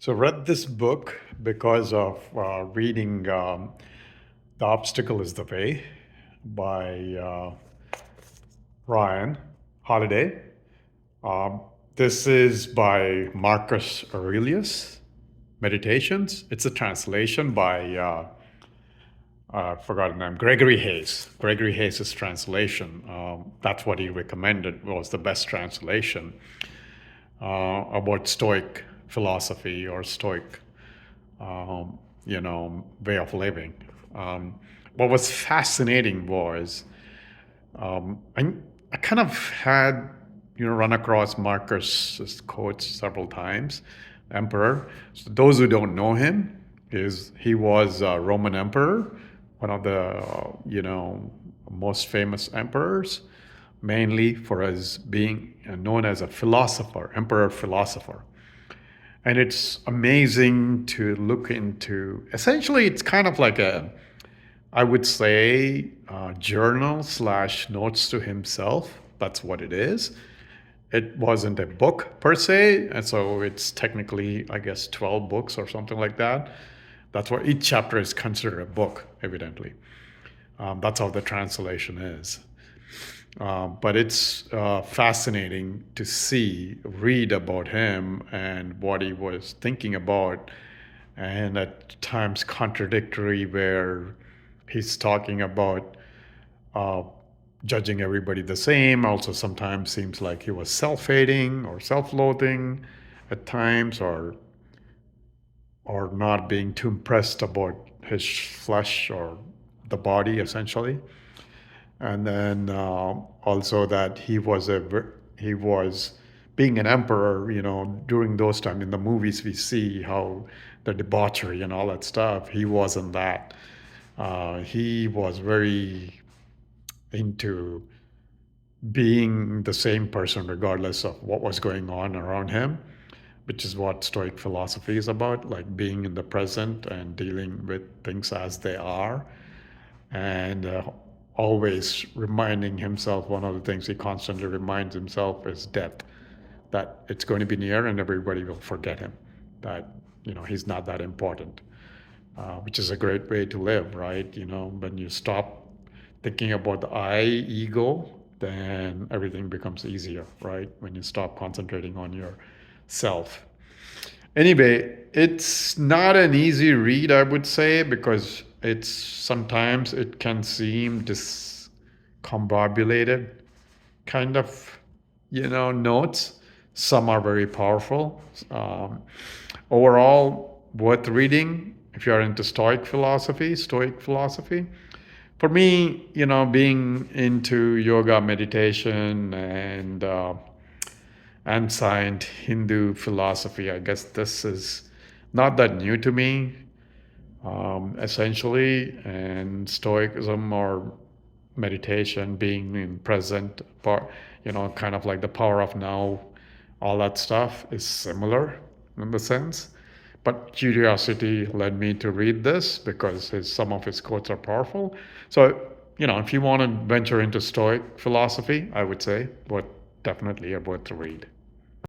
So read this book because of reading The Obstacle is the Way by Ryan Holiday. Um, this is by Marcus Aurelius, Meditations. It's a translation by, I forgot the name, Gregory Hays. Gregory Hayes' translation. That's what he recommended was the best translation about Stoic philosophy or Stoic way of living. What was fascinating was I kind of had run across Marcus's quotes several times. Emperor. So those who don't know him, he was a Roman emperor, one of the most famous emperors, mainly for his being known as a philosopher, emperor philosopher. And it's amazing to look into. Essentially, it's kind of like I would say, journal slash notes to himself. That's what it is. It wasn't a book per se, and so it's technically, I guess, 12 books or something like that. That's why each chapter is considered a book, evidently. That's how the translation is. But it's fascinating to read about him and what he was thinking about, and at times contradictory, where he's talking about uh, judging everybody the same. Also, sometimes seems like he was self-hating or self-loathing at times, or not being too impressed about his flesh or the body, essentially. And then also that he was being an emperor. During those times in the movies we see how the debauchery and all that stuff. He wasn't that. He was very into being the same person regardless of what was going on around him, which is what Stoic philosophy is about, like being in the present and dealing with things as they are, and always reminding himself. One of the things he constantly reminds himself is death, that it's going to be near and everybody will forget him, that he's not that important, which is a great way to live, right? When you stop thinking about the I, ego, then everything becomes easier, right? When you stop concentrating on yourself. Anyway, it's not an easy read, I would say, because sometimes it can seem discombobulated kind of, notes. Some are very powerful. Overall, worth reading if you're into Stoic philosophy. For me, being into yoga, meditation, and ancient Hindu philosophy, I guess this is not that new to me, essentially. And Stoicism or meditation, being in present, kind of like the power of now, all that stuff is similar in the sense. But curiosity led me to read this because some of his quotes are powerful. So, if you want to venture into Stoic philosophy, I would say, definitely worth to read.